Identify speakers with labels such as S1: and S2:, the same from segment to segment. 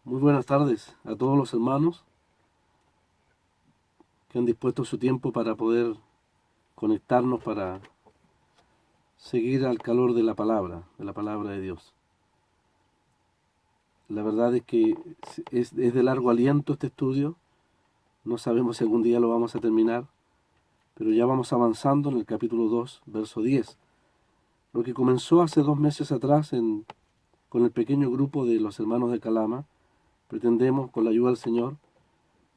S1: Muy buenas tardes a todos los hermanos que han dispuesto su tiempo para poder conectarnos para seguir al calor de la palabra de Dios. La verdad es que es de largo aliento este estudio, no sabemos si algún día lo vamos a terminar, pero ya vamos avanzando en el capítulo 2, verso 10. Lo que comenzó hace 2 meses atrás con el pequeño grupo de los hermanos de Calama, pretendemos, con la ayuda del Señor,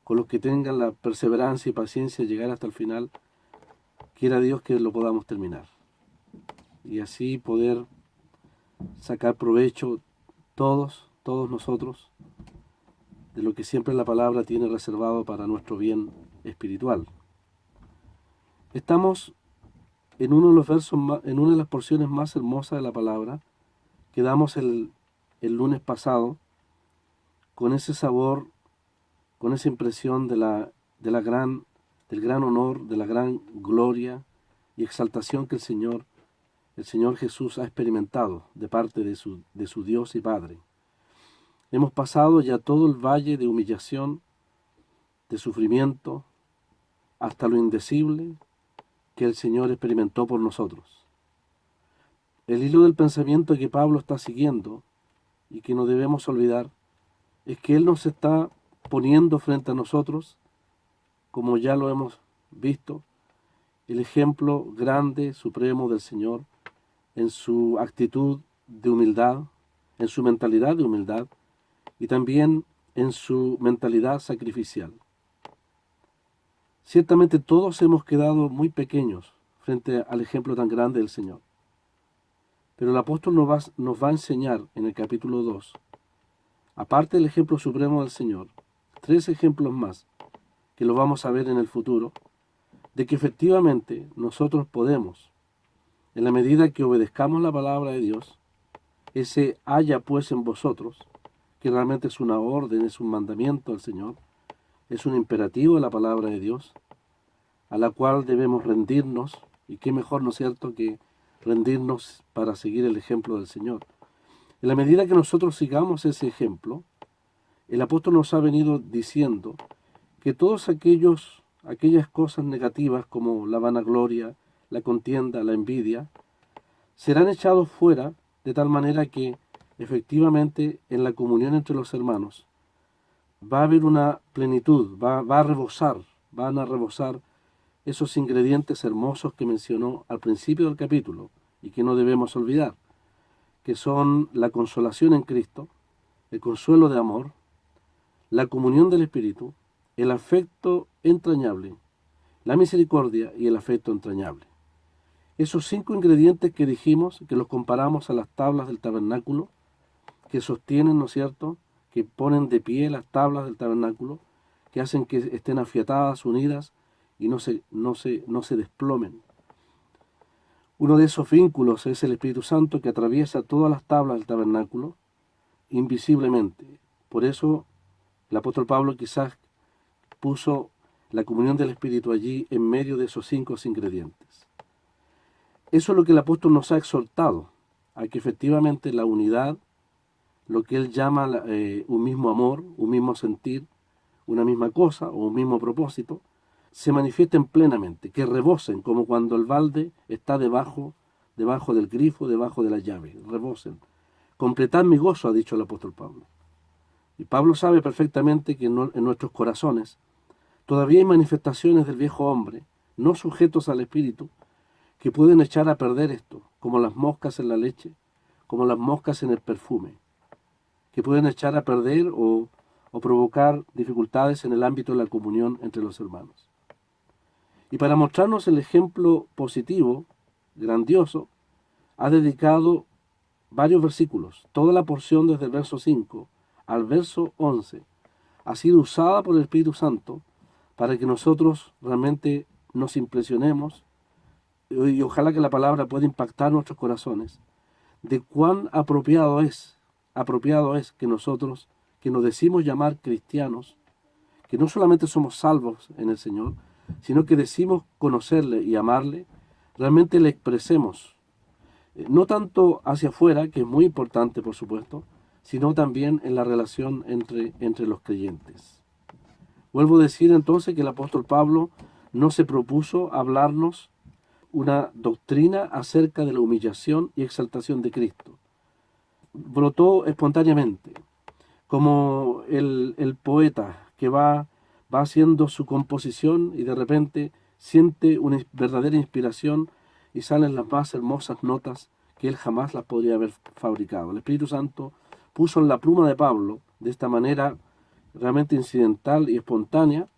S1: con los que tengan la perseverancia y paciencia, llegar hasta el final. Quiera Dios que lo podamos terminar y así poder sacar provecho todos nosotros, de lo que siempre la palabra tiene reservado para nuestro bien espiritual. Estamos en uno de los versos, en una de las porciones más hermosas de la palabra que damos el lunes pasado, con ese sabor, con esa impresión del gran honor, de la gran gloria y exaltación que el Señor Jesús ha experimentado de parte de su Dios y Padre. Hemos pasado ya todo el valle de humillación, de sufrimiento, hasta lo indecible que el Señor experimentó por nosotros. El hilo del pensamiento que Pablo está siguiendo y que no debemos olvidar es que Él nos está poniendo frente a nosotros, como ya lo hemos visto, el ejemplo grande, supremo del Señor en su actitud de humildad, en su mentalidad de humildad y también en su mentalidad sacrificial. Ciertamente todos hemos quedado muy pequeños frente al ejemplo tan grande del Señor. Pero el apóstol nos va a enseñar en el capítulo 2, aparte del ejemplo supremo del Señor, 3 ejemplos más, que lo vamos a ver en el futuro, de que efectivamente nosotros podemos, en la medida que obedezcamos la palabra de Dios, ese haya pues en vosotros, que realmente es una orden, es un mandamiento del Señor, es un imperativo de la palabra de Dios, a la cual debemos rendirnos, y qué mejor, ¿no es cierto?, que rendirnos para seguir el ejemplo del Señor. En la medida que nosotros sigamos ese ejemplo, el apóstol nos ha venido diciendo que todas aquellas cosas negativas como la vanagloria, la contienda, la envidia, serán echados fuera de tal manera que efectivamente en la comunión entre los hermanos va a haber una plenitud, van a rebosar esos ingredientes hermosos que mencionó al principio del capítulo y que no debemos olvidar, que son la consolación en Cristo, el consuelo de amor, la comunión del Espíritu, el afecto entrañable, la misericordia y el afecto entrañable. Esos 5 ingredientes que dijimos, que los comparamos a las tablas del tabernáculo, que sostienen, ¿no es cierto?, que ponen de pie las tablas del tabernáculo, que hacen que estén afiatadas, unidas y no se desplomen. Uno de esos vínculos es el Espíritu Santo, que atraviesa todas las tablas del tabernáculo invisiblemente. Por eso el apóstol Pablo quizás puso la comunión del Espíritu allí en medio de esos 5 ingredientes. Eso es lo que el apóstol nos ha exhortado, a que efectivamente la unidad, lo que él llama un mismo amor, un mismo sentir, una misma cosa o un mismo propósito, se manifiesten plenamente, que rebosen, como cuando el balde está debajo del grifo, debajo de la llave, rebosen. Completad mi gozo, ha dicho el apóstol Pablo. Y Pablo sabe perfectamente que en nuestros corazones todavía hay manifestaciones del viejo hombre, no sujetos al Espíritu, que pueden echar a perder esto, como las moscas en la leche, como las moscas en el perfume, que pueden echar a perder o provocar dificultades en el ámbito de la comunión entre los hermanos. Y para mostrarnos el ejemplo positivo, grandioso, ha dedicado varios versículos. Toda la porción desde el verso 5 al verso 11 ha sido usada por el Espíritu Santo para que nosotros realmente nos impresionemos y ojalá que la palabra pueda impactar nuestros corazones de cuán apropiado es que nosotros, que nos decimos llamar cristianos, que no solamente somos salvos en el Señor, sino que decimos conocerle y amarle, realmente le expresemos, no tanto hacia afuera, que es muy importante por supuesto, sino también en la relación entre los creyentes. Vuelvo a decir entonces que el apóstol Pablo no se propuso hablarnos una doctrina acerca de la humillación y exaltación de Cristo. Brotó espontáneamente, como el poeta que va haciendo su composición y de repente siente una verdadera inspiración y salen las más hermosas notas que él jamás las podría haber fabricado. El Espíritu Santo puso en la pluma de Pablo, de esta manera realmente incidental y espontánea,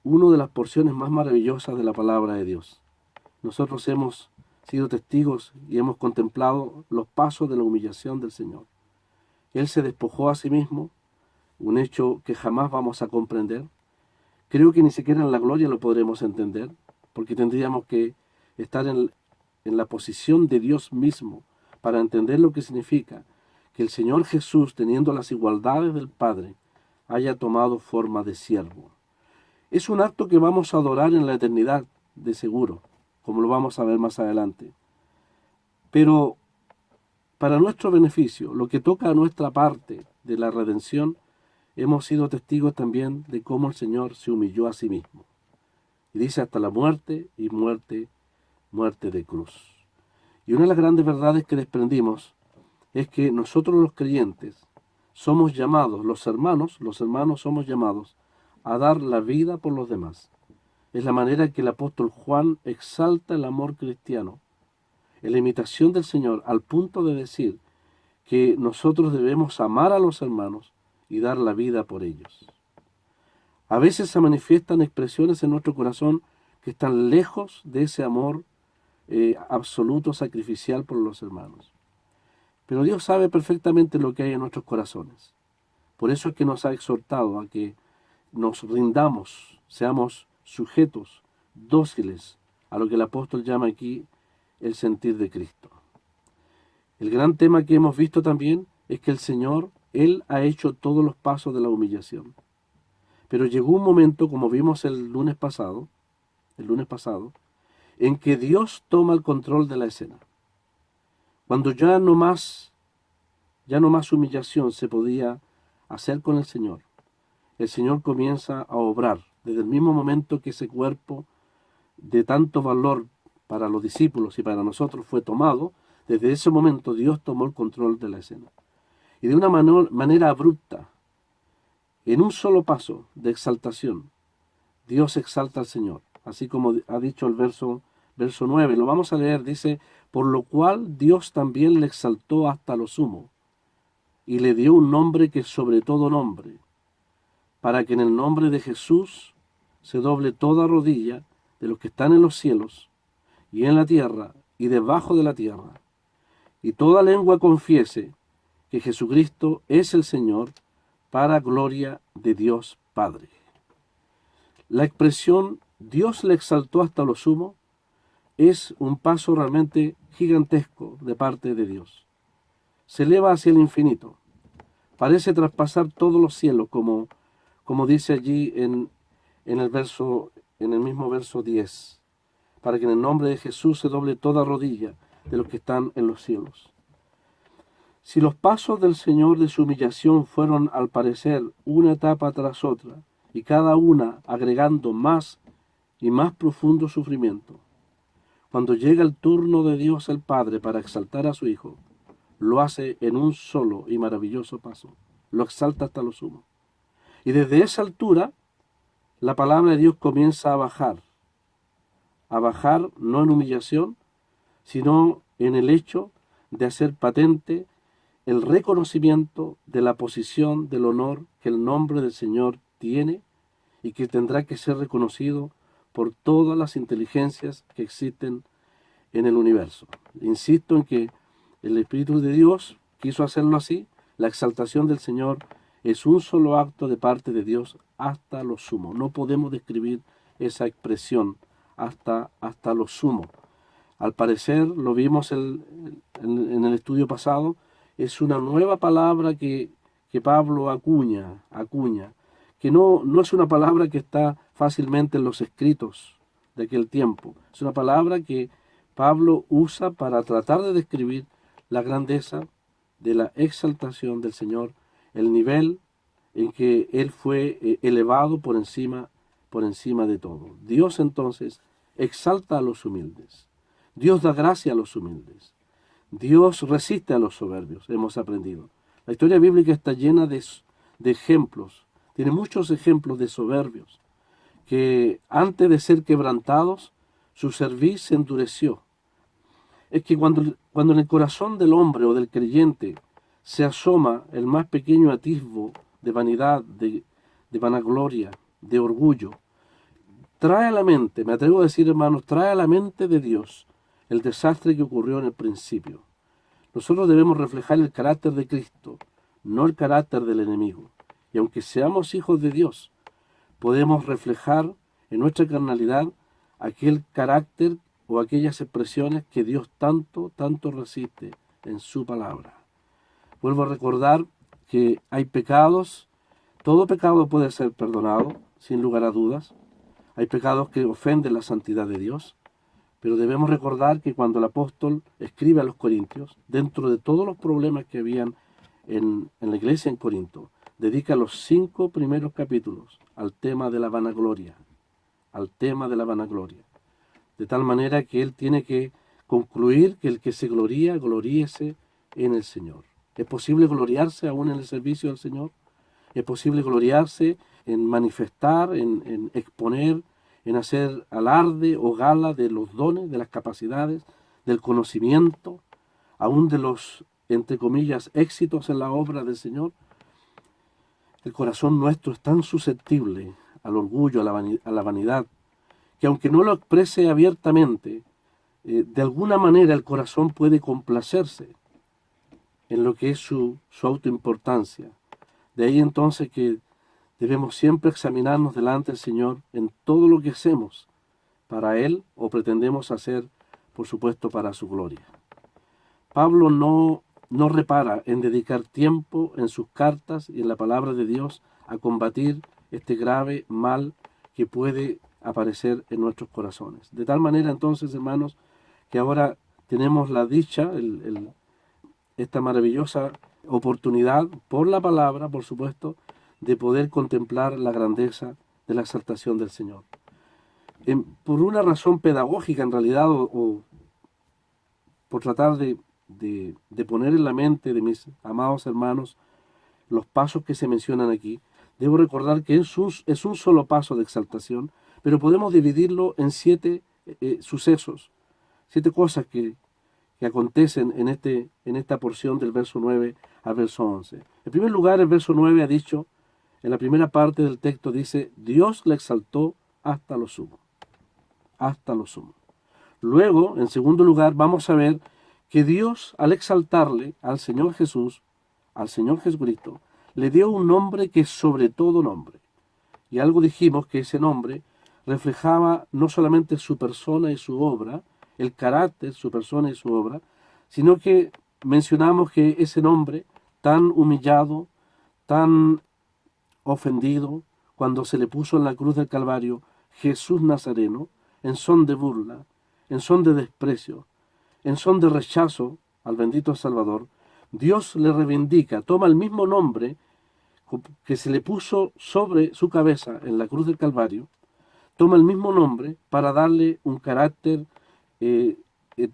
S1: una de las porciones más maravillosas de la palabra de Dios. Nosotros hemos sido testigos y hemos contemplado los pasos de la humillación del Señor. Él se despojó a sí mismo, un hecho que jamás vamos a comprender. Creo que ni siquiera en la gloria lo podremos entender, porque tendríamos que estar en la posición de Dios mismo para entender lo que significa que el Señor Jesús, teniendo las igualdades del Padre, haya tomado forma de siervo. Es un acto que vamos a adorar en la eternidad, de seguro, como lo vamos a ver más adelante. Pero para nuestro beneficio, lo que toca a nuestra parte de la redención, hemos sido testigos también de cómo el Señor se humilló a sí mismo. Y dice hasta la muerte y muerte de cruz. Y una de las grandes verdades que desprendimos es que nosotros los creyentes somos llamados, los hermanos somos llamados a dar la vida por los demás. Es la manera en que el apóstol Juan exalta el amor cristiano, en la imitación del Señor, al punto de decir que nosotros debemos amar a los hermanos y dar la vida por ellos. A veces se manifiestan expresiones en nuestro corazón que están lejos de ese amor absoluto, sacrificial por los hermanos. Pero Dios sabe perfectamente lo que hay en nuestros corazones. Por eso es que nos ha exhortado a que nos rindamos, seamos sujetos, dóciles a lo que el apóstol llama aquí el sentir de Cristo. El gran tema que hemos visto también es que el Señor, Él ha hecho todos los pasos de la humillación. Pero llegó un momento, como vimos el lunes pasado, en que Dios toma el control de la escena. Cuando ya no más humillación se podía hacer con el Señor comienza a obrar. Desde el mismo momento que ese cuerpo de tanto valor para los discípulos y para nosotros fue tomado, desde ese momento Dios tomó el control de la escena. Y de una manera abrupta, en un solo paso de exaltación, Dios exalta al Señor. Así como ha dicho el verso 9, lo vamos a leer, dice, por lo cual Dios también le exaltó hasta lo sumo, y le dio un nombre que es sobre todo nombre, para que en el nombre de Jesús se doble toda rodilla de los que están en los cielos, y en la tierra, y debajo de la tierra, y toda lengua confiese que Jesucristo es el Señor, para gloria de Dios Padre. La expresión Dios le exaltó hasta lo sumo es un paso realmente gigantesco de parte de Dios. Se eleva hacia el infinito. Parece traspasar todos los cielos, como dice allí en el mismo verso 10, para que en el nombre de Jesús se doble toda rodilla de los que están en los cielos. Si los pasos del Señor de su humillación fueron al parecer una etapa tras otra, y cada una agregando más y más profundo sufrimiento, cuando llega el turno de Dios el Padre para exaltar a su Hijo, lo hace en un solo y maravilloso paso, lo exalta hasta lo sumo. Y desde esa altura, la palabra de Dios comienza a bajar no en humillación, sino en el hecho de hacer patente el reconocimiento de la posición, del honor que el nombre del Señor tiene y que tendrá que ser reconocido por todas las inteligencias que existen en el universo. Insisto en que el Espíritu de Dios quiso hacerlo así. La exaltación del Señor es un solo acto de parte de Dios hasta lo sumo. No podemos describir esa expresión hasta lo sumo. Al parecer, lo vimos en el estudio pasado, es una nueva palabra que Pablo acuña, que no es una palabra que está fácilmente en los escritos de aquel tiempo. Es una palabra que Pablo usa para tratar de describir la grandeza de la exaltación del Señor, el nivel en que Él fue elevado por encima de todo. Dios entonces exalta a los humildes. Dios da gracia a los humildes. Dios resiste a los soberbios, hemos aprendido. La historia bíblica está llena de ejemplos. Tiene muchos ejemplos de soberbios que antes de ser quebrantados, su cerviz se endureció. Es que cuando en el corazón del hombre o del creyente se asoma el más pequeño atisbo de vanidad, de vanagloria, de orgullo, trae a la mente, me atrevo a decir, hermanos, trae a la mente de Dios el desastre que ocurrió en el principio. Nosotros debemos reflejar el carácter de Cristo, no el carácter del enemigo. Y aunque seamos hijos de Dios, podemos reflejar en nuestra carnalidad aquel carácter o aquellas expresiones que Dios tanto resiste en su palabra. Vuelvo a recordar que hay pecados, todo pecado puede ser perdonado, sin lugar a dudas. Hay pecados que ofenden la santidad de Dios, pero debemos recordar que cuando el apóstol escribe a los corintios, dentro de todos los problemas que habían en la iglesia en Corinto, dedica los 5 primeros capítulos al tema de la vanagloria, de tal manera que él tiene que concluir que el que se gloría, gloríese en el Señor. ¿Es posible gloriarse aún en el servicio del Señor? ¿Es posible gloriarse en manifestar, en exponer, en hacer alarde o gala de los dones, de las capacidades, del conocimiento, aún de los, entre comillas, éxitos en la obra del Señor? El corazón nuestro es tan susceptible al orgullo, a la vanidad, que aunque no lo exprese abiertamente, de alguna manera el corazón puede complacerse en lo que es su autoimportancia. De ahí entonces que debemos siempre examinarnos delante del Señor en todo lo que hacemos para Él o pretendemos hacer, por supuesto, para su gloria. Pablo no repara en dedicar tiempo en sus cartas y en la palabra de Dios a combatir este grave mal que puede aparecer en nuestros corazones. De tal manera entonces, hermanos, que ahora tenemos la dicha, esta maravillosa oportunidad, por la palabra, por supuesto, de poder contemplar la grandeza de la exaltación del Señor. Por una razón pedagógica, en realidad, o por tratar de poner en la mente de mis amados hermanos los pasos que se mencionan aquí, debo recordar que es un solo paso de exaltación, pero podemos dividirlo en 7 sucesos, 7 cosas que acontecen en esta porción del verso 9 al verso 11. En primer lugar, el verso 9 ha dicho, en la primera parte del texto dice, Dios le exaltó hasta lo sumo. Hasta lo sumo. Luego, en segundo lugar, vamos a ver que Dios, al exaltarle al Señor Jesús, al Señor Jesucristo, le dio un nombre que es sobre todo nombre. Y algo dijimos que ese nombre reflejaba no solamente su persona y su obra, el carácter, su persona y su obra, sino que mencionamos que ese nombre tan humillado, tan ofendido, cuando se le puso en la cruz del Calvario Jesús Nazareno, en son de burla, en son de desprecio, en son de rechazo al bendito Salvador, Dios le reivindica, toma el mismo nombre que se le puso sobre su cabeza en la cruz del Calvario, toma el mismo nombre para darle un carácter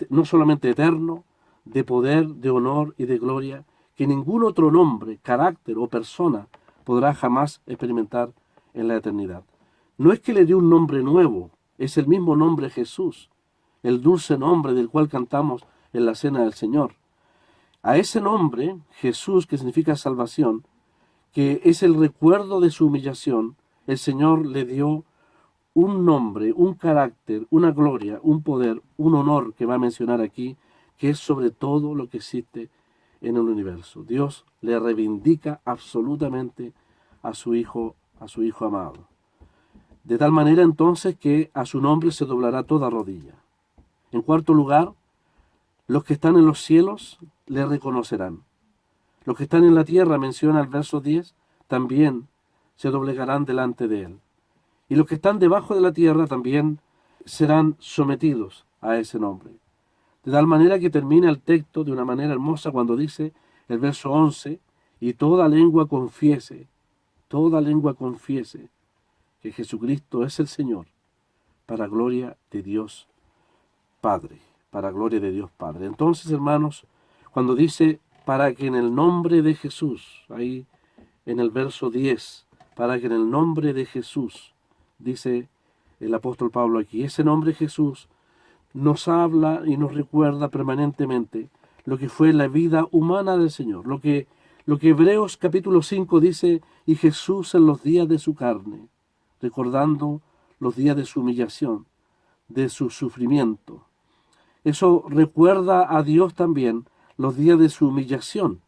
S1: no solamente eterno, de poder, de honor y de gloria, que ningún otro nombre, carácter o persona podrá jamás experimentar en la eternidad. No es que le dio un nombre nuevo, es el mismo nombre Jesús, el dulce nombre del cual cantamos en la cena del Señor. A ese nombre, Jesús, que significa salvación, que es el recuerdo de su humillación, el Señor le dio un nombre, un carácter, una gloria, un poder, un honor que va a mencionar aquí, que es sobre todo lo que existe en el universo. Dios le reivindica absolutamente a su Hijo amado. De tal manera entonces que a su nombre se doblará toda rodilla. En cuarto lugar, los que están en los cielos le reconocerán. Los que están en la tierra, menciona el verso 10, también se doblegarán delante de él. Y los que están debajo de la tierra también serán sometidos a ese nombre. De tal manera que termina el texto de una manera hermosa cuando dice, el verso 11, y toda lengua confiese que Jesucristo es el Señor, para gloria de Dios Padre, para gloria de Dios Padre. Entonces, hermanos, cuando dice, para que en el nombre de Jesús, ahí en el verso 10, para que en el nombre de Jesús, dice el apóstol Pablo aquí, ese nombre Jesús nos habla y nos recuerda permanentemente lo que fue la vida humana del Señor, lo que Hebreos capítulo 5 dice, y Jesús en los días de su carne, recordando los días de su humillación, de su sufrimiento. Eso recuerda a Dios también los días de su humillación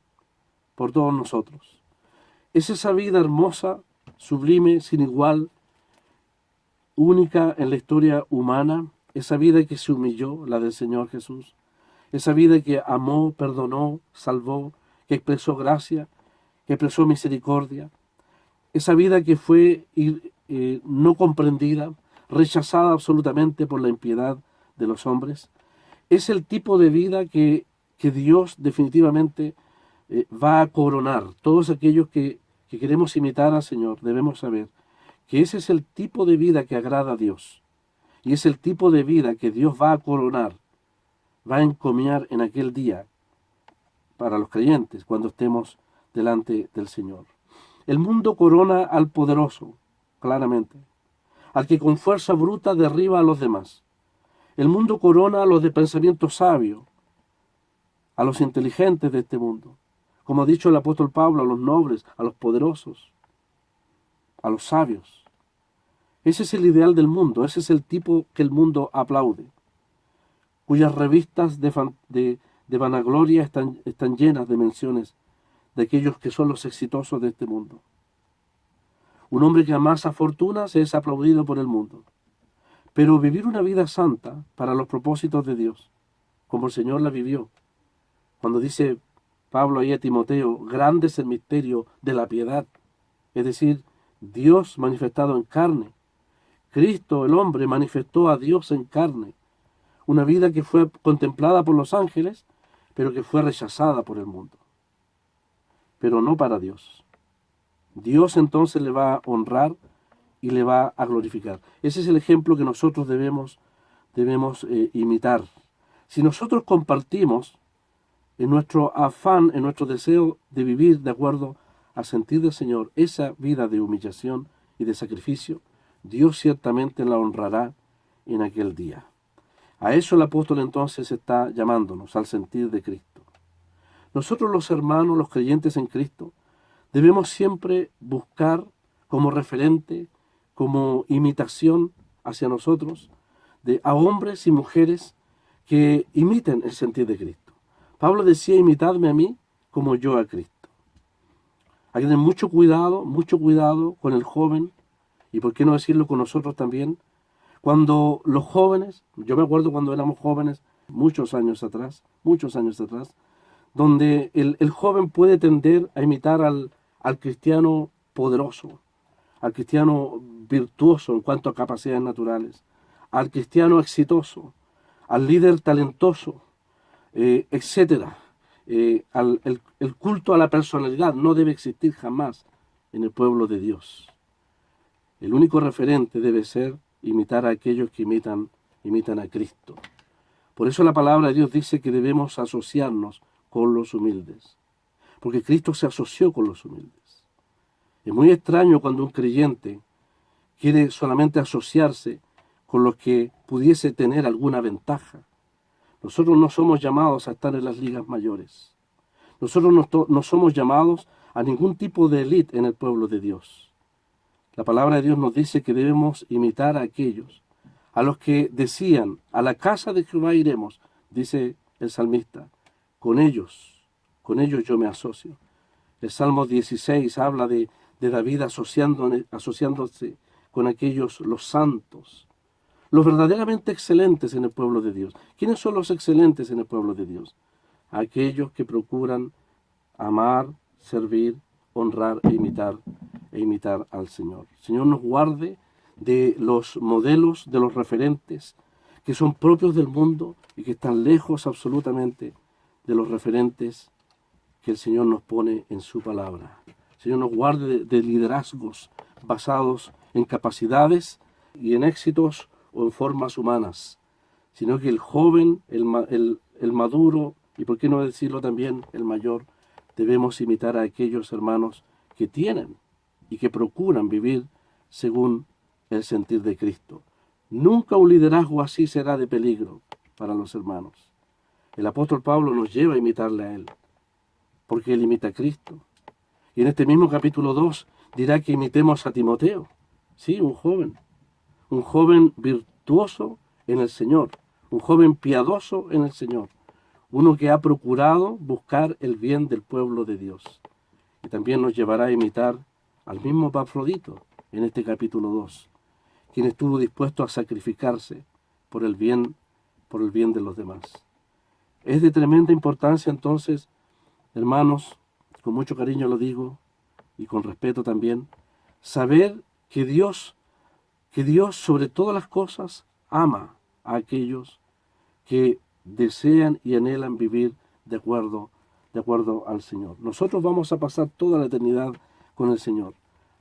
S1: por todos nosotros. Es esa vida hermosa, sublime, sin igual, única en la historia humana, esa vida que se humilló, la del Señor Jesús, esa vida que amó, perdonó, salvó, que expresó gracia, que expresó misericordia, esa vida que fue no comprendida, rechazada absolutamente por la impiedad de los hombres, es el tipo de vida que Dios definitivamente va a coronar. Todos aquellos que queremos imitar al Señor debemos saber que ese es el tipo de vida que agrada a Dios. Y es el tipo de vida que Dios va a coronar, va a encomiar en aquel día para los creyentes cuando estemos delante del Señor. El mundo corona al poderoso, claramente, al que con fuerza bruta derriba a los demás. El mundo corona a los de pensamiento sabio, a los inteligentes de este mundo. Como ha dicho el apóstol Pablo, a los nobles, a los poderosos, a los sabios. Ese es el ideal del mundo, ese es el tipo que el mundo aplaude, cuyas revistas de vanagloria están llenas de menciones de aquellos que son los exitosos de este mundo. Un hombre que amasa fortunas es aplaudido por el mundo. Pero vivir una vida santa para los propósitos de Dios, como el Señor la vivió, cuando dice Pablo ahí a Timoteo, grande es el misterio de la piedad, es decir, Dios manifestado en carne. Cristo, el hombre, manifestó a Dios en carne, una vida que fue contemplada por los ángeles, pero que fue rechazada por el mundo, pero no para Dios. Dios entonces le va a honrar y le va a glorificar. Ese es el ejemplo que nosotros debemos imitar. Si nosotros compartimos en nuestro afán, en nuestro deseo de vivir de acuerdo al sentir del Señor, esa vida de humillación y de sacrificio, Dios ciertamente la honrará en aquel día. A eso el apóstol entonces está llamándonos, al sentir de Cristo. Nosotros los hermanos, los creyentes en Cristo, debemos siempre buscar como referente, como imitación hacia nosotros, a hombres y mujeres que imiten el sentir de Cristo. Pablo decía, imitadme a mí como yo a Cristo. Hay que tener mucho cuidado con el joven, y por qué no decirlo con nosotros también, cuando los jóvenes, yo me acuerdo cuando éramos jóvenes, muchos años atrás, donde el joven puede tender a imitar al cristiano poderoso, al cristiano virtuoso en cuanto a capacidades naturales, al cristiano exitoso, al líder talentoso, etcétera. El culto a la personalidad no debe existir jamás en el pueblo de Dios. El único referente debe ser imitar a aquellos que imitan a Cristo. Por eso la palabra de Dios dice que debemos asociarnos con los humildes, porque Cristo se asoció con los humildes. Es muy extraño cuando un creyente quiere solamente asociarse con los que pudiese tener alguna ventaja. Nosotros no somos llamados a estar en las ligas mayores. Nosotros no somos llamados a ningún tipo de élite en el pueblo de Dios. La palabra de Dios nos dice que debemos imitar a aquellos, a los que decían, a la casa de Jehová iremos, dice el salmista, con ellos yo me asocio. El Salmo 16 habla de David asociándose con aquellos, los santos, los verdaderamente excelentes en el pueblo de Dios. ¿Quiénes son los excelentes en el pueblo de Dios? Aquellos que procuran amar, servir, honrar e imitar al Señor. El Señor nos guarde de los modelos, de los referentes que son propios del mundo y que están lejos absolutamente de los referentes que el Señor nos pone en su palabra. El Señor nos guarde de liderazgos basados en capacidades y en éxitos o en formas humanas, sino que el joven, el maduro, y por qué no decirlo también el mayor, debemos imitar a aquellos hermanos que tienen y que procuran vivir según el sentir de Cristo. Nunca un liderazgo así será de peligro para los hermanos. El apóstol Pablo nos lleva a imitarle a él, porque él imita a Cristo. Y en este mismo capítulo 2 dirá que imitemos a Timoteo, sí, un joven virtuoso en el Señor, un joven piadoso en el Señor, uno que ha procurado buscar el bien del pueblo de Dios. Y también nos llevará a imitar al mismo Epafrodito en este capítulo 2, quien estuvo dispuesto a sacrificarse por el bien de los demás. Es de tremenda importancia entonces, hermanos, con mucho cariño lo digo y con respeto también, saber que Dios sobre todas las cosas ama a aquellos que desean y anhelan vivir de acuerdo al Señor. Nosotros vamos a pasar toda la eternidad con el Señor,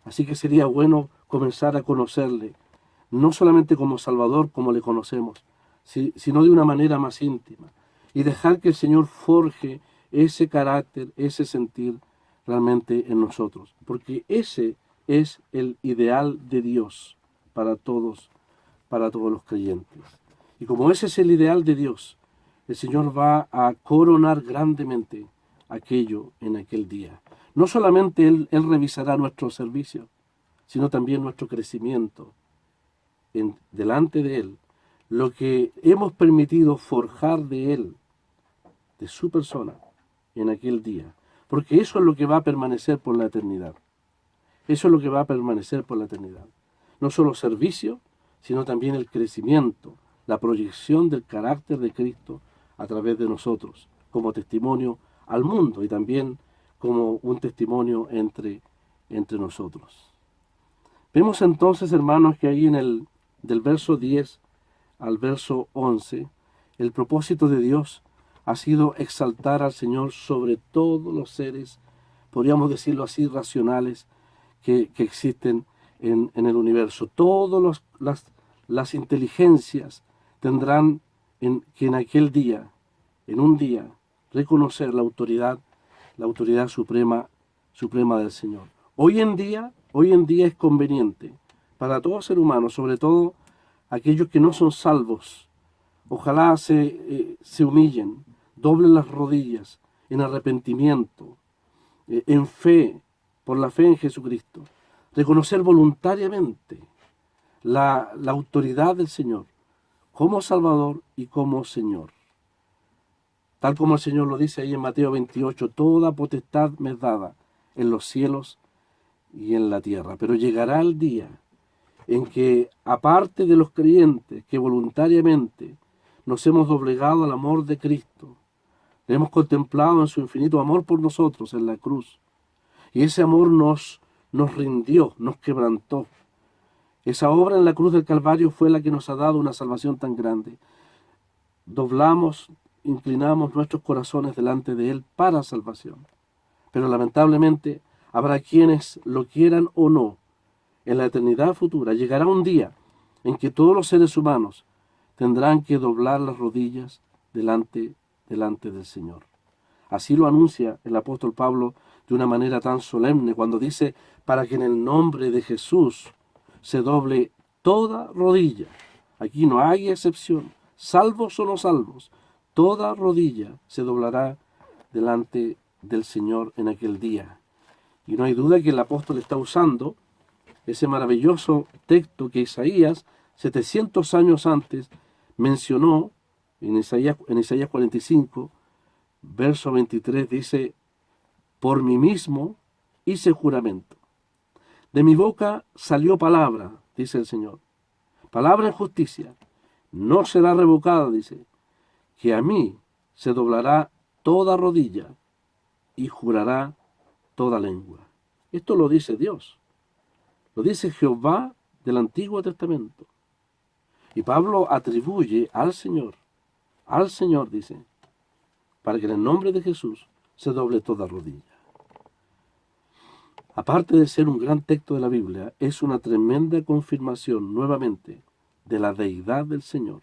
S1: así que sería bueno comenzar a conocerle, no solamente como Salvador, como le conocemos, sino de una manera más íntima, y dejar que el Señor forje ese carácter, ese sentir realmente en nosotros, porque ese es el ideal de Dios para todos los creyentes. Y como ese es el ideal de Dios, el Señor va a coronar grandemente aquello en aquel día. No solamente Él revisará nuestro servicio, sino también nuestro crecimiento delante de Él, lo que hemos permitido forjar de Él, de su persona, en aquel día. Porque eso es lo que va a permanecer por la eternidad. Eso es lo que va a permanecer por la eternidad. No solo servicio, sino también el crecimiento, la proyección del carácter de Cristo a través de nosotros, como testimonio al mundo y también como un testimonio entre nosotros. Vemos entonces, hermanos, que ahí del verso 10 al verso 11, el propósito de Dios ha sido exaltar al Señor sobre todos los seres, podríamos decirlo así, racionales que existen en el universo. Todas las inteligencias tendrán que en aquel día, en un día, reconocer la autoridad suprema del Señor. Hoy en día es conveniente para todo ser humano, sobre todo aquellos que no son salvos. Ojalá se humillen, doblen las rodillas en arrepentimiento, en fe, por la fe en Jesucristo. Reconocer voluntariamente la autoridad del Señor como Salvador y como Señor. Tal como el Señor lo dice ahí en Mateo 28, toda potestad me es dada en los cielos y en la tierra. Pero llegará el día en que, aparte de los creyentes que voluntariamente nos hemos doblegado al amor de Cristo, le hemos contemplado en su infinito amor por nosotros en la cruz, y ese amor nos rindió, nos quebrantó. Esa obra en la cruz del Calvario fue la que nos ha dado una salvación tan grande. Doblamos, inclinamos nuestros corazones delante de Él para salvación. Pero lamentablemente habrá quienes lo quieran o no. En la eternidad futura llegará un día en que todos los seres humanos tendrán que doblar las rodillas delante del Señor. Así lo anuncia el apóstol Pablo de una manera tan solemne cuando dice, para que en el nombre de Jesús se doble toda rodilla. Aquí no hay excepción, salvos o no salvos, toda rodilla se doblará delante del Señor en aquel día. Y no hay duda que el apóstol está usando ese maravilloso texto que Isaías, 700 años antes, mencionó en Isaías 45, verso 23, dice, por mí mismo hice juramento. De mi boca salió palabra, dice el Señor. Palabra en justicia. No será revocada, dice, que a mí se doblará toda rodilla y jurará toda lengua. Esto lo dice Dios. Lo dice Jehová del Antiguo Testamento. Y Pablo atribuye al Señor dice, para que en el nombre de Jesús se doble toda rodilla. Aparte de ser un gran texto de la Biblia, es una tremenda confirmación nuevamente de la deidad del Señor,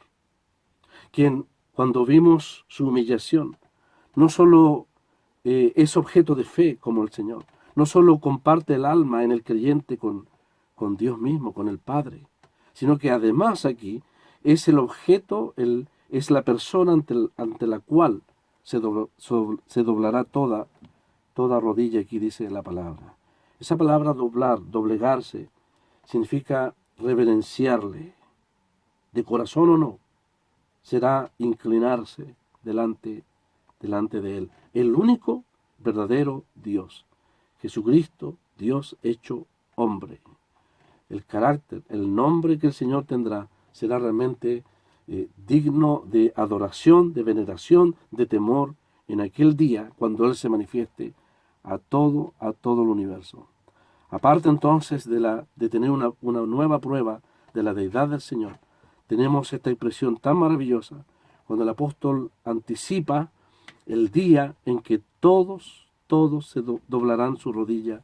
S1: quien, cuando vimos su humillación, no solo es objeto de fe como el Señor, no solo comparte el alma en el creyente con Dios mismo, con el Padre, sino que además aquí es el objeto, es la persona ante la cual se doblará toda rodilla, aquí dice la palabra. Esa palabra doblar, doblegarse, significa reverenciarle, de corazón o no, será inclinarse delante de Él. El único verdadero Dios, Jesucristo, Dios hecho hombre. El carácter, el nombre que el Señor tendrá será realmente digno de adoración, de veneración, de temor en aquel día cuando Él se manifieste a todo el universo. Aparte entonces de tener una nueva prueba de la deidad del Señor, tenemos esta impresión tan maravillosa cuando el apóstol anticipa el día en que todos se doblarán su rodilla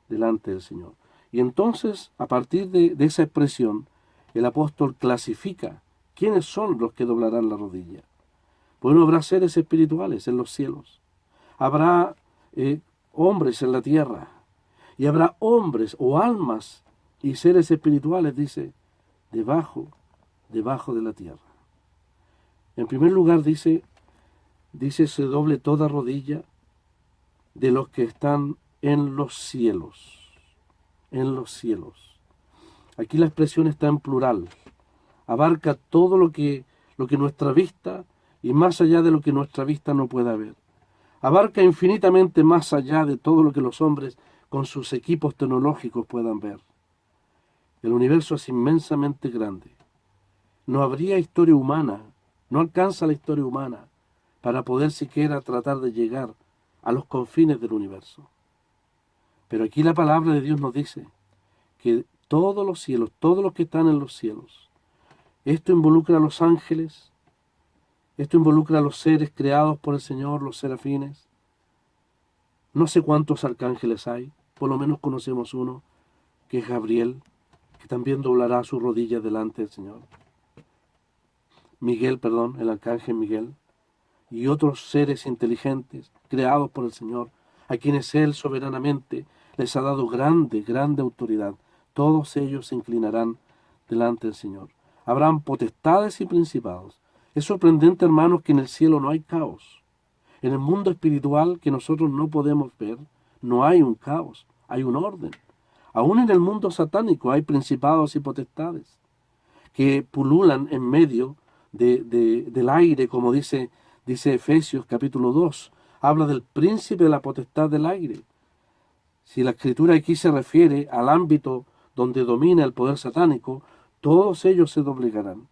S1: delante del Señor. Y entonces, a partir de esa expresión, el apóstol clasifica quiénes son los que doblarán la rodilla. Bueno, habrá seres espirituales en los cielos, habrá hombres en la tierra, y habrá hombres o almas y seres espirituales, dice, debajo de la tierra. En primer lugar dice se doble toda rodilla de los que están en los cielos. En los cielos. Aquí la expresión está en plural. Abarca todo lo que nuestra vista y más allá de lo que nuestra vista no pueda ver. Abarca infinitamente más allá de todo lo que los hombres con sus equipos tecnológicos puedan ver. El universo es inmensamente grande. No habría historia humana, no alcanza la historia humana para poder siquiera tratar de llegar a los confines del universo. Pero aquí la palabra de Dios nos dice que todos los cielos, todos los que están en los cielos, esto involucra a los ángeles, esto involucra a los seres creados por el Señor, los serafines. No sé cuántos arcángeles hay, por lo menos conocemos uno, que es Gabriel, que también doblará su rodilla delante del Señor. El arcángel Miguel, y otros seres inteligentes creados por el Señor, a quienes Él soberanamente les ha dado grande autoridad. Todos ellos se inclinarán delante del Señor. Habrán potestades y principados. Es sorprendente, hermanos, que en el cielo no hay caos. En el mundo espiritual que nosotros no podemos ver, no hay un caos, hay un orden. Aún en el mundo satánico hay principados y potestades que pululan en medio del aire, como dice Efesios capítulo 2. Habla del príncipe de la potestad del aire. Si la escritura aquí se refiere al ámbito donde domina el poder satánico, todos ellos se doblegarán.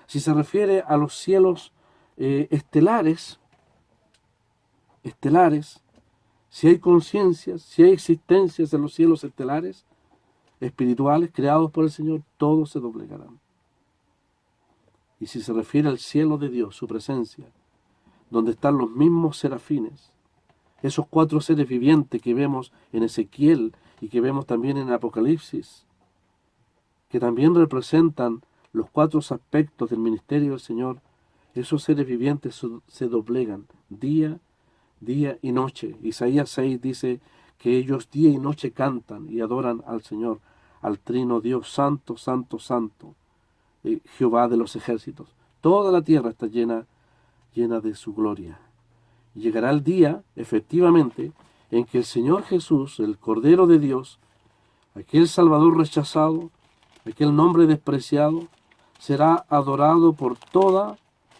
S1: Si se refiere a los cielos estelares, si hay conciencias, si hay existencias en los cielos estelares, espirituales, creados por el Señor, todos se doblegarán. Y si se refiere al cielo de Dios, su presencia, donde están los mismos serafines, esos 4 seres vivientes que vemos en Ezequiel y que vemos también en Apocalipsis, que también representan los 4 aspectos del ministerio del Señor, esos seres vivientes se doblegan día y noche. Isaías 6 dice que ellos día y noche cantan y adoran al Señor, al trino Dios, santo, santo, santo, Jehová de los ejércitos. Toda la tierra está llena de su gloria. Y llegará el día, efectivamente, en que el Señor Jesús, el Cordero de Dios, aquel Salvador rechazado, aquel nombre despreciado, será adorado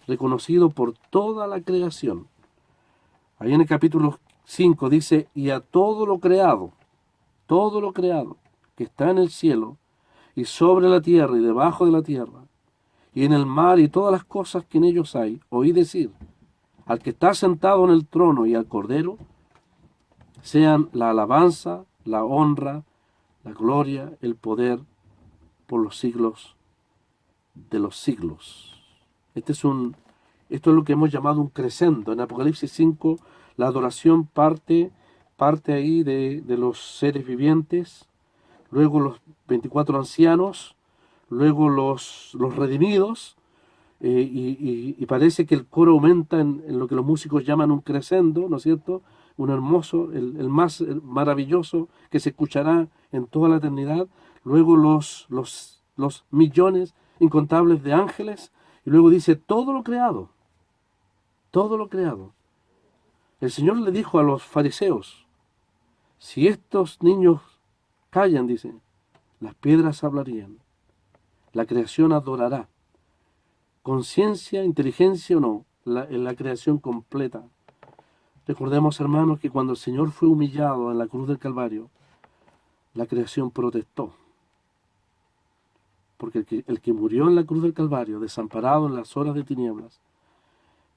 S1: reconocido por toda la creación. Ahí en el capítulo 5 dice, y a todo lo creado que está en el cielo, y sobre la tierra y debajo de la tierra, y en el mar y todas las cosas que en ellos hay, oí decir, al que está sentado en el trono y al Cordero, sean la alabanza, la honra, la gloria, el poder, por los siglos de los siglos. Esto es lo que hemos llamado un crescendo. En Apocalipsis 5, La adoración parte ahí de los seres vivientes, luego los 24 ancianos, luego los redimidos, y parece que el coro aumenta en lo que los músicos llaman un crescendo, ¿no es cierto? Un hermoso, el más maravilloso que se escuchará en toda la eternidad. Luego los millones incontables de ángeles, y luego dice todo lo creado, todo lo creado. El Señor le dijo a los fariseos, si estos niños callan, dice, las piedras hablarían, la creación adorará. Conciencia, inteligencia o no, en la creación completa. Recordemos, hermanos, que cuando el Señor fue humillado en la cruz del Calvario, la creación protestó. Porque el que murió en la cruz del Calvario, desamparado en las horas de tinieblas,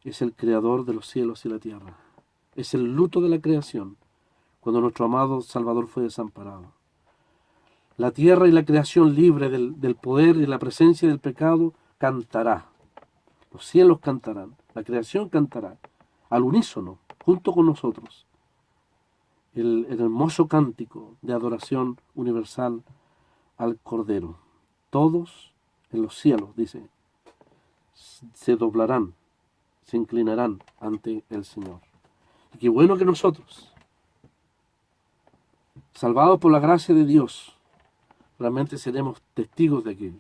S1: es el creador de los cielos y la tierra. Es el luto de la creación, cuando nuestro amado Salvador fue desamparado. La tierra y la creación libre del poder y la presencia del pecado cantará. Los cielos cantarán, la creación cantará, al unísono, junto con nosotros. El hermoso cántico de adoración universal al Cordero. Todos en los cielos, dice, se doblarán, se inclinarán ante el Señor. Y qué bueno que nosotros, salvados por la gracia de Dios, realmente seremos testigos de aquello.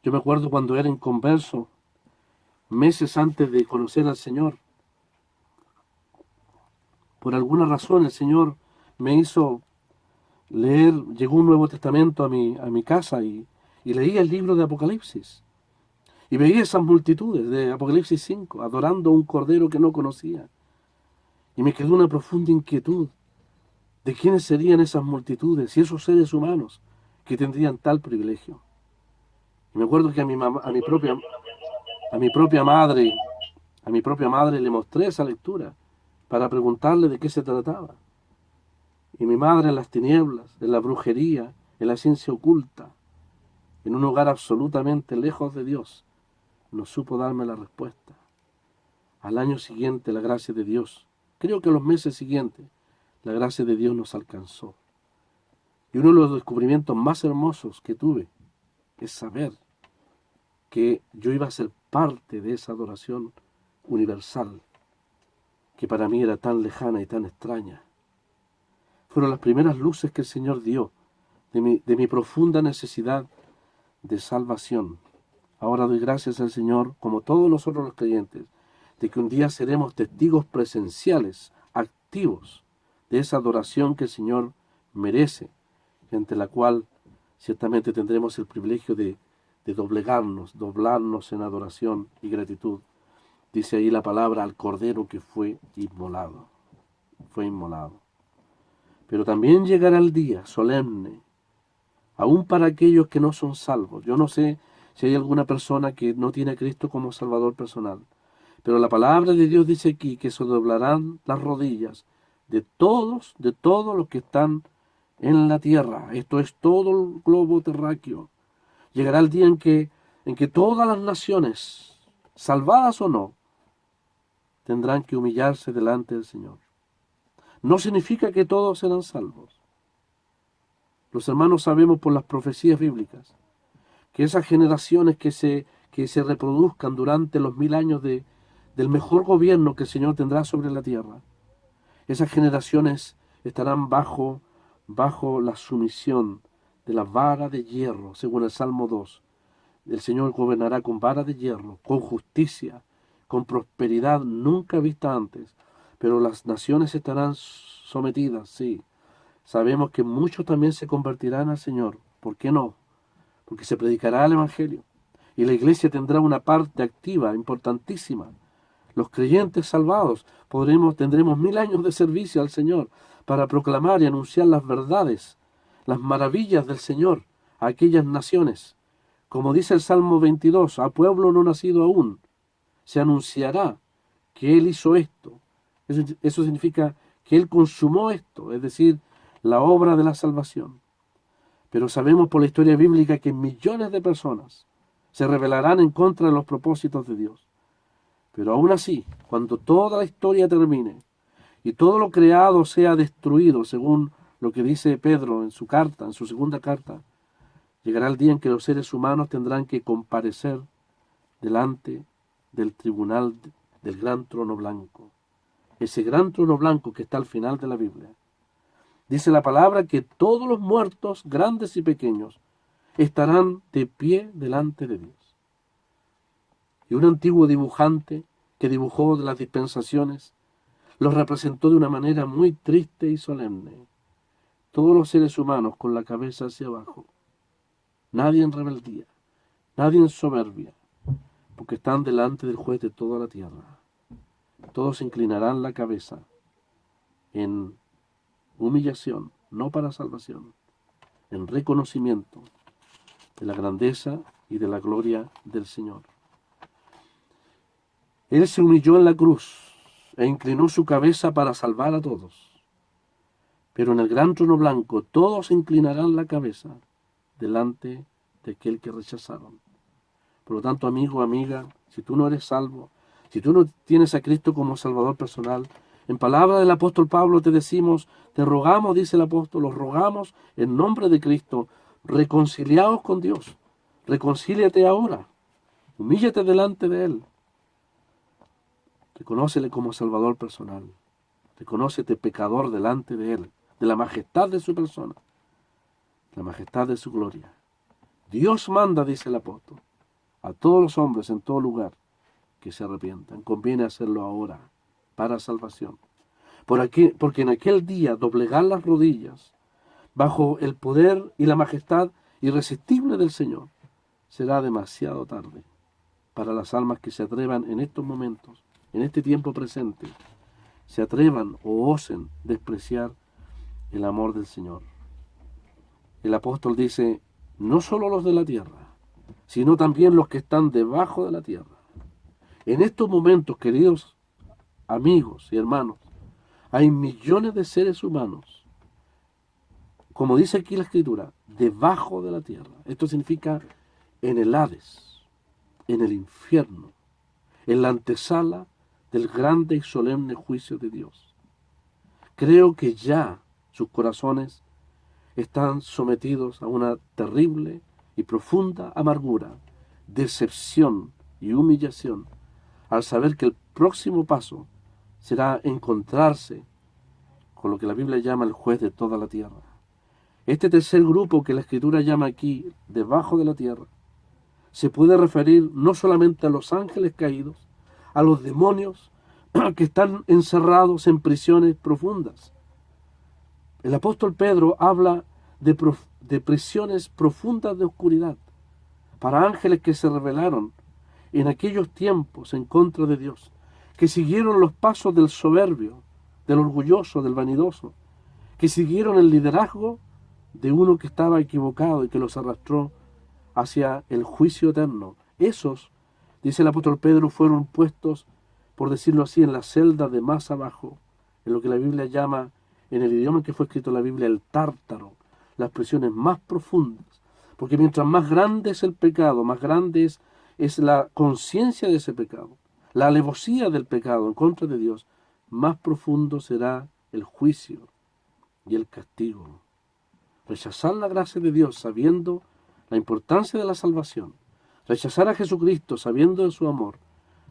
S1: Yo me acuerdo cuando era inconverso, meses antes de conocer al Señor, por alguna razón el Señor me hizo leer, llegó un Nuevo Testamento a mi casa y leía el libro de Apocalipsis. Y veía esas multitudes de Apocalipsis 5, adorando a un cordero que no conocía. Y me quedó una profunda inquietud de quiénes serían esas multitudes y esos seres humanos que tendrían tal privilegio. Y me acuerdo que a mi propia madre le mostré esa lectura para preguntarle de qué se trataba. Y mi madre en las tinieblas, en la brujería, en la ciencia oculta, en un hogar absolutamente lejos de Dios, no supo darme la respuesta. Al año siguiente, la gracia de Dios, creo que a los meses siguientes, la gracia de Dios nos alcanzó. Y uno de los descubrimientos más hermosos que tuve es saber que yo iba a ser parte de esa adoración universal, que para mí era tan lejana y tan extraña. Fueron las primeras luces que el Señor dio de mi profunda necesidad de salvación. Ahora doy gracias al Señor, como todos nosotros los creyentes, de que un día seremos testigos presenciales, activos, de esa adoración que el Señor merece, y ante la cual ciertamente tendremos el privilegio de doblarnos en adoración y gratitud. Dice ahí la palabra al Cordero que fue inmolado. Fue inmolado. Pero también llegará el día solemne, aún para aquellos que no son salvos. Yo no sé si hay alguna persona que no tiene a Cristo como Salvador personal, pero la palabra de Dios dice aquí que se doblarán las rodillas de todos los que están en la tierra. Esto es todo el globo terráqueo. Llegará el día en que todas las naciones, salvadas o no, tendrán que humillarse delante del Señor. No significa que todos serán salvos. Los hermanos sabemos por las profecías bíblicas que esas generaciones que se reproduzcan durante los 1000 años del mejor gobierno que el Señor tendrá sobre la tierra, esas generaciones estarán bajo la sumisión de la vara de hierro, según el Salmo 2. El Señor gobernará con vara de hierro, con justicia, con prosperidad nunca vista antes. Pero las naciones estarán sometidas, sí. Sabemos que muchos también se convertirán al Señor. ¿Por qué no? Porque se predicará el Evangelio. Y la iglesia tendrá una parte activa, importantísima. Los creyentes salvados tendremos 1000 años de servicio al Señor para proclamar y anunciar las verdades, las maravillas del Señor a aquellas naciones. Como dice el Salmo 22, a pueblo no nacido aún, se anunciará que Él hizo esto. Eso significa que Él consumó esto, es decir, la obra de la salvación. Pero sabemos por la historia bíblica que millones de personas se rebelarán en contra de los propósitos de Dios. Pero aún así, cuando toda la historia termine y todo lo creado sea destruido, según lo que dice Pedro en su carta, en su segunda carta, llegará el día en que los seres humanos tendrán que comparecer delante del tribunal del gran trono blanco. Ese gran trono blanco que está al final de la Biblia. Dice la palabra que todos los muertos, grandes y pequeños, estarán de pie delante de Dios. Y un antiguo dibujante que dibujó las dispensaciones los representó de una manera muy triste y solemne. Todos los seres humanos con la cabeza hacia abajo, nadie en rebeldía, nadie en soberbia, porque están delante del juez de toda la tierra. Todos inclinarán la cabeza en humillación, no para salvación, en reconocimiento de la grandeza y de la gloria del Señor. Él se humilló en la cruz e inclinó su cabeza para salvar a todos. Pero en el gran trono blanco todos inclinarán la cabeza delante de aquel que rechazaron. Por lo tanto, amigo, amiga, si tú no eres salvo, si tú no tienes a Cristo como Salvador personal, en palabra del apóstol Pablo te decimos, te rogamos, dice el apóstol, os rogamos en nombre de Cristo, reconciliaos con Dios, reconcíliate ahora, humíllate delante de Él, reconócele como Salvador personal, reconócete pecador delante de Él, de la majestad de su persona, la majestad de su gloria. Dios manda, dice el apóstol, a todos los hombres en todo lugar que se arrepientan. Conviene hacerlo ahora, para salvación. Porque en aquel día doblegar las rodillas bajo el poder y la majestad irresistible del Señor será demasiado tarde para las almas que se atrevan en estos momentos, en este tiempo presente, se atrevan o osen despreciar el amor del Señor. El apóstol dice, no solo los de la tierra, sino también los que están debajo de la tierra. En estos momentos, queridos amigos y hermanos, hay millones de seres humanos, como dice aquí la Escritura, debajo de la tierra. Esto significa en el Hades, en el infierno, en la antesala del grande y solemne juicio de Dios. Creo que ya sus corazones están sometidos a una terrible y profunda amargura, decepción y humillación al saber que el próximo paso será encontrarse con lo que la Biblia llama el juez de toda la tierra. Este tercer grupo que la Escritura llama aquí debajo de la tierra se puede referir no solamente a los ángeles caídos, a los demonios que están encerrados en prisiones profundas. El apóstol Pedro habla de prisiones profundas de oscuridad para ángeles que se rebelaron en aquellos tiempos en contra de Dios, que siguieron los pasos del soberbio, del orgulloso, del vanidoso, que siguieron el liderazgo de uno que estaba equivocado y que los arrastró hacia el juicio eterno. Esos, dice el apóstol Pedro, fueron puestos, por decirlo así, en la celda de más abajo, en lo que la Biblia llama, en el idioma en que fue escrito la Biblia, el tártaro, las prisiones más profundas. Porque mientras más grande es el pecado, más grande es la conciencia de ese pecado, la alevosía del pecado en contra de Dios, más profundo será el juicio y el castigo. Rechazar la gracia de Dios sabiendo la importancia de la salvación, rechazar a Jesucristo sabiendo de su amor,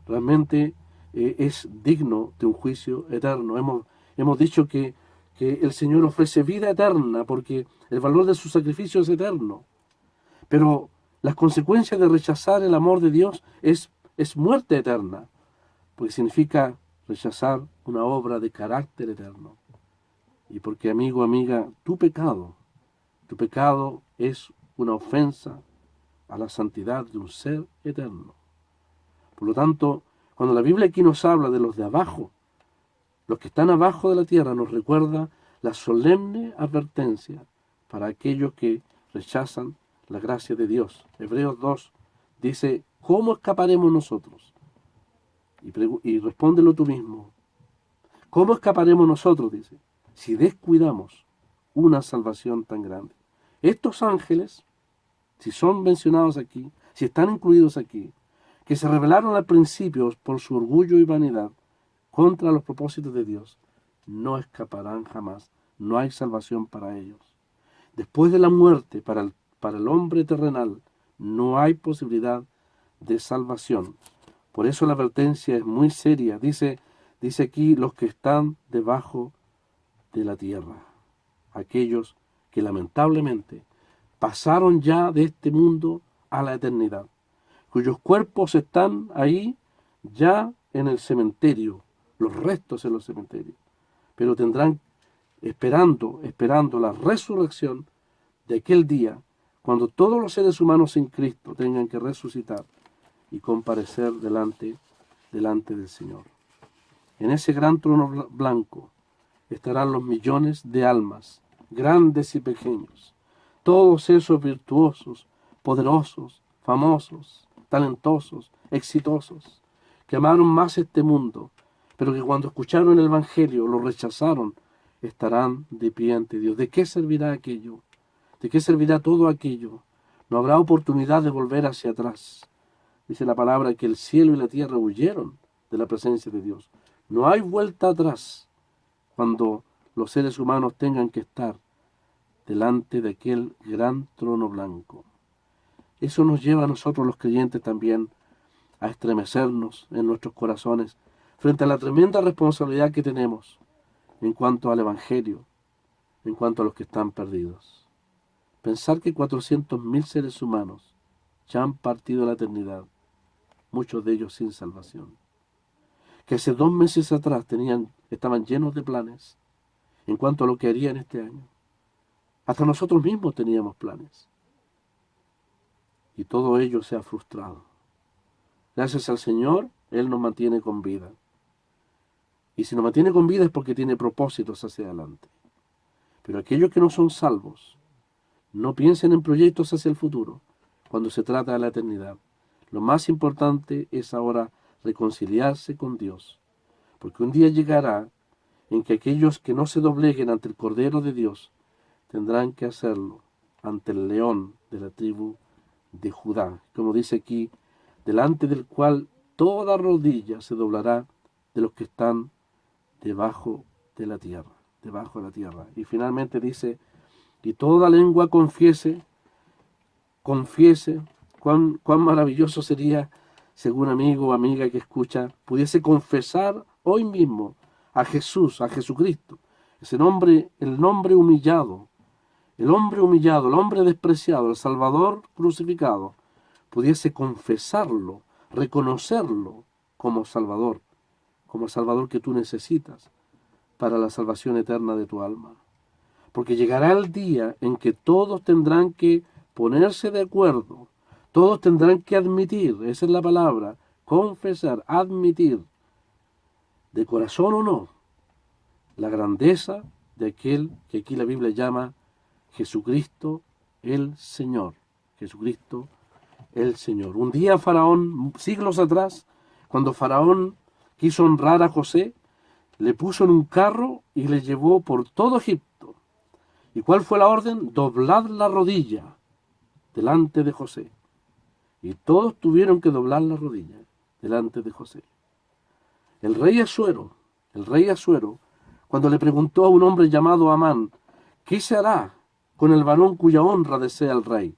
S1: realmente es digno de un juicio eterno. Hemos dicho que el Señor ofrece vida eterna porque el valor de su sacrificio es eterno. Pero las consecuencias de rechazar el amor de Dios es muerte eterna, porque significa rechazar una obra de carácter eterno. Y porque, amigo, amiga, tu pecado es una ofensa a la santidad de un ser eterno. Por lo tanto, cuando la Biblia aquí nos habla de los de abajo, los que están abajo de la tierra, nos recuerda la solemne advertencia para aquellos que rechazan la gracia de Dios. Hebreos 2 dice, ¿cómo escaparemos nosotros? Y respóndelo tú mismo. ¿Cómo escaparemos nosotros? Dice, si descuidamos una salvación tan grande. Estos ángeles, si son mencionados aquí, si están incluidos aquí, que se rebelaron al principio por su orgullo y vanidad contra los propósitos de Dios, no escaparán jamás. No hay salvación para ellos. Después de la muerte, para el hombre terrenal, no hay posibilidad de salvación. Por eso la advertencia es muy seria. Dice aquí los que están debajo de la tierra, aquellos que lamentablemente pasaron ya de este mundo a la eternidad, cuyos cuerpos están ahí ya en el cementerio, los restos en los cementerios, pero tendrán esperando la resurrección de aquel día, cuando todos los seres humanos en Cristo tengan que resucitar y comparecer delante del Señor. En ese gran trono blanco estarán los millones de almas, grandes y pequeños, todos esos virtuosos, poderosos, famosos, talentosos, exitosos, que amaron más este mundo, pero que cuando escucharon el Evangelio lo rechazaron, estarán de pie ante Dios. ¿De qué servirá aquello? ¿De qué servirá todo aquello? No habrá oportunidad de volver hacia atrás. Dice la palabra que el cielo y la tierra huyeron de la presencia de Dios. No hay vuelta atrás cuando los seres humanos tengan que estar delante de aquel gran trono blanco. Eso nos lleva a nosotros los creyentes también a estremecernos en nuestros corazones frente a la tremenda responsabilidad que tenemos en cuanto al Evangelio, en cuanto a los que están perdidos. Pensar que 400.000 seres humanos ya han partido a la eternidad, muchos de ellos sin salvación. Que hace 2 meses atrás estaban llenos de planes en cuanto a lo que harían este año. Hasta nosotros mismos teníamos planes. Y todo ello se ha frustrado. Gracias al Señor, Él nos mantiene con vida. Y si nos mantiene con vida es porque tiene propósitos hacia adelante. Pero aquellos que no son salvos, no piensen en proyectos hacia el futuro, cuando se trata de la eternidad. Lo más importante es ahora reconciliarse con Dios, porque un día llegará en que aquellos que no se dobleguen ante el Cordero de Dios tendrán que hacerlo ante el león de la tribu de Judá, como dice aquí, delante del cual toda rodilla se doblará de los que están debajo de la tierra, debajo de la tierra. Y finalmente dice, y toda lengua confiese, cuán maravilloso sería, según amigo o amiga que escucha, pudiese confesar hoy mismo a Jesús, a Jesucristo, ese nombre, el nombre humillado, el hombre despreciado, el Salvador crucificado, pudiese confesarlo, reconocerlo como Salvador que tú necesitas para la salvación eterna de tu alma. Porque llegará el día en que todos tendrán que ponerse de acuerdo, todos tendrán que admitir, esa es la palabra, confesar, admitir, de corazón o no, la grandeza de aquel que aquí la Biblia llama Jesucristo el Señor. Jesucristo el Señor. Un día Faraón, siglos atrás, cuando Faraón quiso honrar a José, le puso en un carro y le llevó por todo Egipto. ¿Y cuál fue la orden? Doblad la rodilla delante de José. Y todos tuvieron que doblar la rodilla delante de José. El rey Asuero, cuando le preguntó a un hombre llamado Amán, ¿qué se hará con el varón cuya honra desea el rey?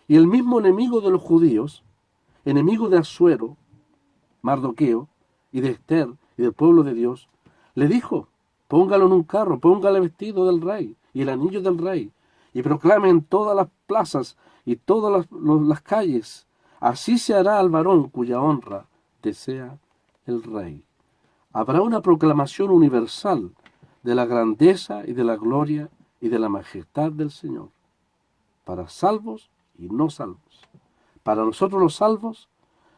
S1: Y el mismo enemigo de los judíos, enemigo de Asuero, Mardoqueo, y de Esther, y del pueblo de Dios, le dijo, póngalo en un carro, póngale vestido del rey, y el anillo del rey, y proclame en todas las plazas y todas las calles, así se hará al varón cuya honra desea el rey. Habrá una proclamación universal de la grandeza y de la gloria y de la majestad del Señor, para salvos y no salvos. Para nosotros los salvos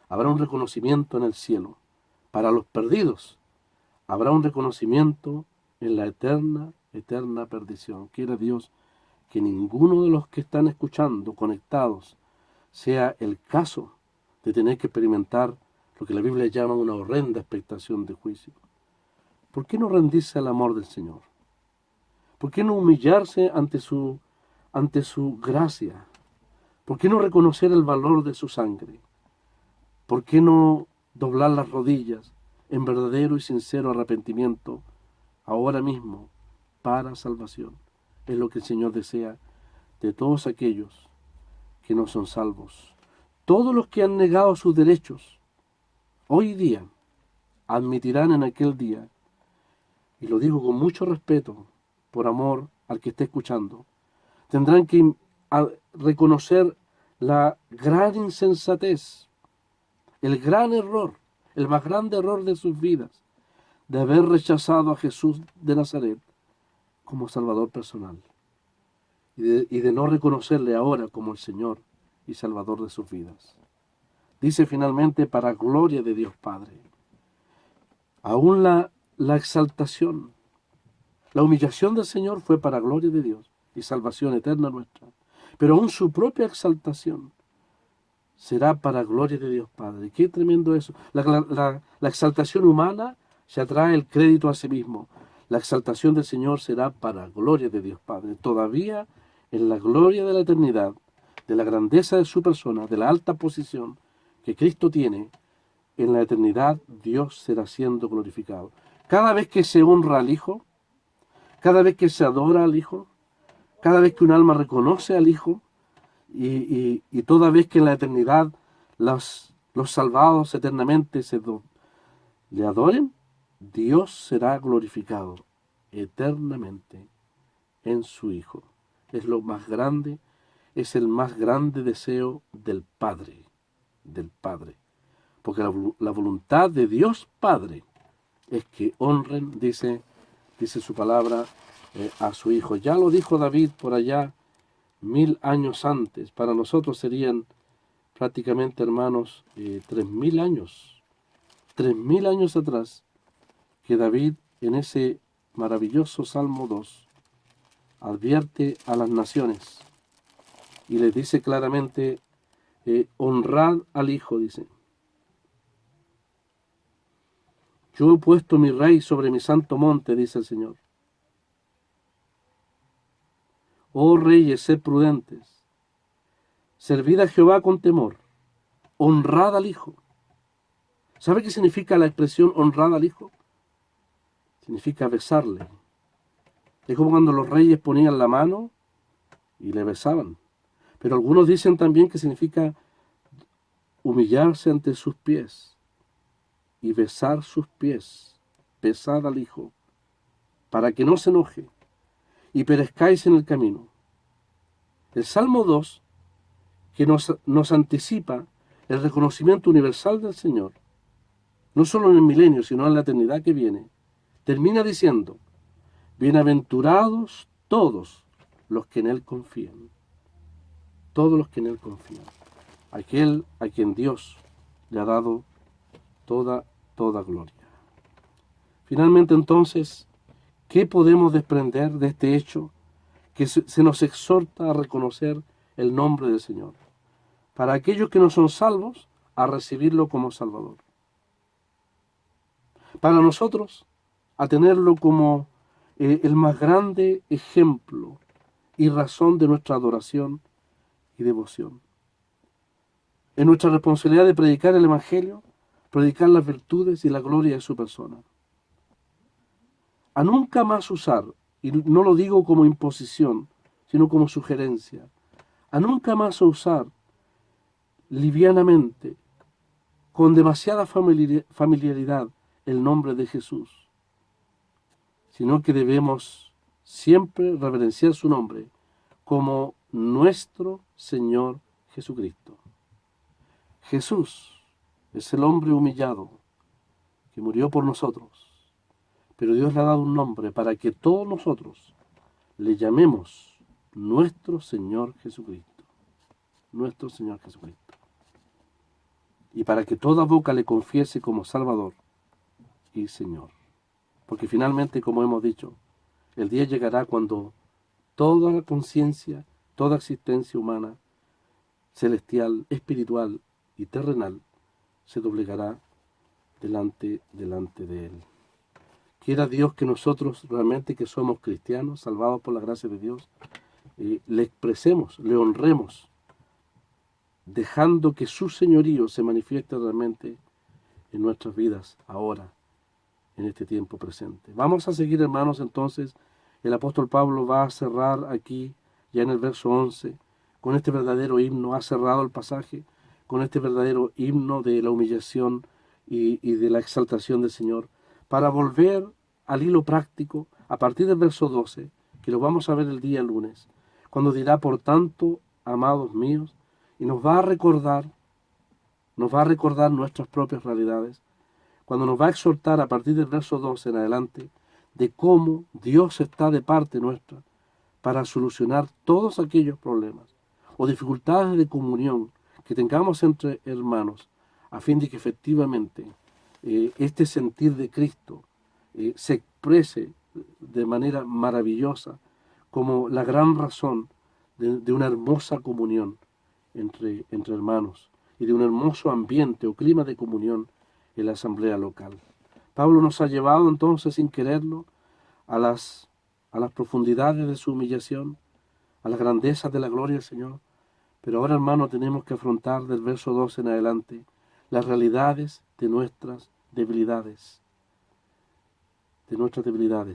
S1: habrá un reconocimiento en el cielo. Para los perdidos habrá un reconocimiento en la eterna perdición. Quiera Dios que ninguno de los que están escuchando, conectados, sea el caso de tener que experimentar lo que la Biblia llama una horrenda expectación de juicio. ¿Por qué no rendirse al amor del Señor? ¿Por qué no humillarse ante su gracia? ¿Por qué no reconocer el valor de su sangre? ¿Por qué no doblar las rodillas en verdadero y sincero arrepentimiento ahora mismo para salvación? Es lo que el Señor desea de todos aquellos que no son salvos. Todos los que han negado sus derechos, hoy día, admitirán en aquel día, y lo digo con mucho respeto, por amor al que esté escuchando, tendrán que reconocer la gran insensatez, el gran error, el más grande error de sus vidas, de haber rechazado a Jesús de Nazaret como Salvador personal y de no reconocerle ahora como el Señor y Salvador de sus vidas. Dice finalmente, para gloria de Dios Padre. Aún la exaltación, la humillación del Señor fue para gloria de Dios y salvación eterna nuestra. Pero aún su propia exaltación será para gloria de Dios Padre. Qué tremendo eso. La exaltación humana se atrae el crédito a sí mismo. La exaltación del Señor será para gloria de Dios Padre. Todavía en la gloria de la eternidad, de la grandeza de su persona, de la alta posición que Cristo tiene, en la eternidad Dios será siendo glorificado. Cada vez que se honra al Hijo, cada vez que se adora al Hijo, cada vez que un alma reconoce al Hijo, y toda vez que en la eternidad los salvados eternamente le adoren, Dios será glorificado eternamente en su Hijo. Es lo más grande, es el más grande deseo del Padre, porque la voluntad de Dios Padre es que honren, dice su palabra, a su Hijo. Ya lo dijo David por allá 1000 años antes. Para nosotros serían prácticamente, hermanos, 3000 años. 3000 años atrás, que David en ese maravilloso Salmo 2 advierte a las naciones y les dice claramente, honrad al Hijo, dice. Yo he puesto mi rey sobre mi santo monte, dice el Señor. Oh reyes, sed prudentes. Servid a Jehová con temor. Honrad al Hijo. ¿Sabe qué significa la expresión honrad al Hijo? Significa besarle. Es como cuando los reyes ponían la mano y le besaban. Pero algunos dicen también que significa humillarse ante sus pies y besar sus pies. Besad al Hijo, para que no se enoje y perezcáis en el camino. El Salmo 2, que nos anticipa el reconocimiento universal del Señor, no solo en el milenio, sino en la eternidad que viene, termina diciendo, bienaventurados todos los que en Él confían. Todos los que en Él confían. Aquel a quien Dios le ha dado toda gloria. Finalmente, entonces, ¿qué podemos desprender de este hecho que se nos exhorta a reconocer el nombre del Señor? Para aquellos que no son salvos, a recibirlo como Salvador. Para nosotros, a tenerlo como el más grande ejemplo y razón de nuestra adoración y devoción. Es nuestra responsabilidad de predicar el Evangelio, predicar las virtudes y la gloria de su persona. A nunca más usar, y no lo digo como imposición, sino como sugerencia, a nunca más usar livianamente, con demasiada familiaridad, el nombre de Jesús, sino que debemos siempre reverenciar su nombre como nuestro Señor Jesucristo. Jesús es el hombre humillado que murió por nosotros, pero Dios le ha dado un nombre para que todos nosotros le llamemos nuestro Señor Jesucristo. Nuestro Señor Jesucristo. Y para que toda boca le confiese como Salvador y Señor. Porque finalmente, como hemos dicho, el día llegará cuando toda la conciencia, toda existencia humana, celestial, espiritual y terrenal, se doblegará delante de Él. Quiera Dios que nosotros realmente que somos cristianos, salvados por la gracia de Dios, le expresemos, le honremos dejando que su señorío se manifieste realmente en nuestras vidas ahora, en este tiempo presente. Vamos a seguir, hermanos, entonces. El apóstol Pablo va a cerrar aquí, ya en el verso 11, con este verdadero himno. Ha cerrado el pasaje con este verdadero himno de la humillación y de la exaltación del Señor, para volver al hilo práctico a partir del verso 12, que lo vamos a ver el día lunes, cuando dirá: por tanto, amados míos, y nos va a recordar nuestras propias realidades, cuando nos va a exhortar a partir del verso 12 en adelante, de cómo Dios está de parte nuestra para solucionar todos aquellos problemas o dificultades de comunión que tengamos entre hermanos, a fin de que efectivamente este sentir de Cristo se exprese de manera maravillosa como la gran razón de una hermosa comunión entre hermanos y de un hermoso ambiente o clima de comunión en la asamblea local. Pablo nos ha llevado entonces, sin quererlo, a las profundidades de su humillación, a las grandezas de la gloria del Señor. Pero ahora, hermano, tenemos que afrontar del verso 12 en adelante las realidades de nuestras debilidades,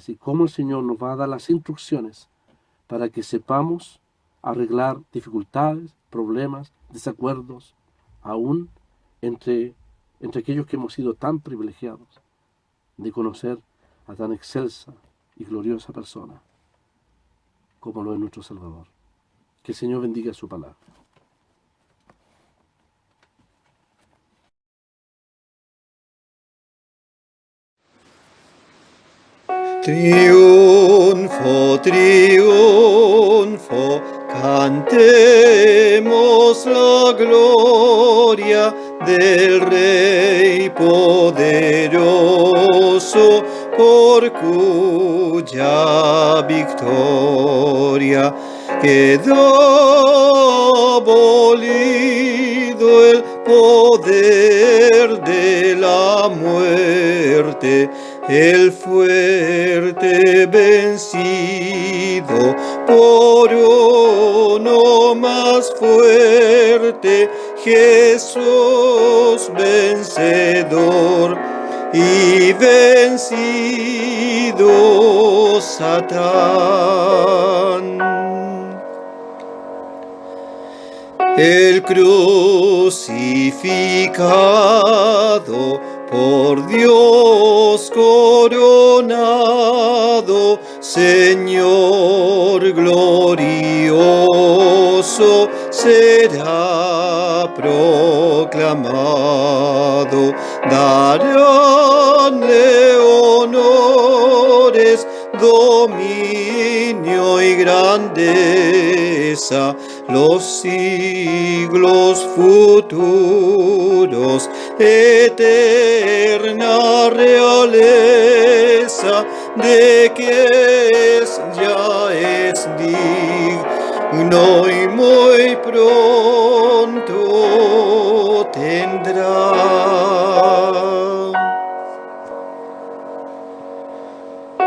S1: y cómo el Señor nos va a dar las instrucciones para que sepamos arreglar dificultades, problemas, desacuerdos, aún entre aquellos que hemos sido tan privilegiados de conocer a tan excelsa y gloriosa persona como lo es nuestro Salvador. Que el Señor bendiga su palabra.
S2: Triunfo, triunfo, cantemos la gloria del Rey poderoso, por cuya victoria quedó abolido el poder de la muerte. El fuerte vencido por uno más fuerte, Jesús vencedor y vencido Satán. El crucificado, por Dios coronado, Señor glorioso, será proclamado. Darándole honores, dominio y grandeza los siglos futuros, eterna realeza de que ya es digno y muy pronto tendrá.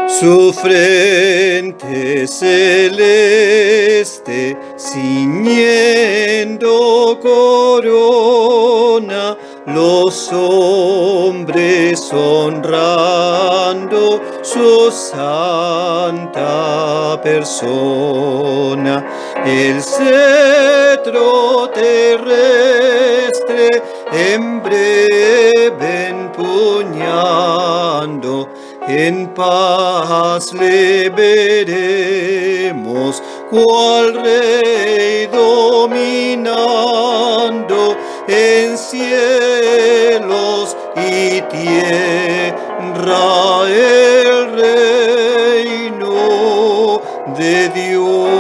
S2: Su frente celeste, ciñendo corona, los hombres honrando su santa persona. El cetro terrestre en breve empuñando, en paz le veremos, cual rey dominando en cielos y tierra el reino de Dios.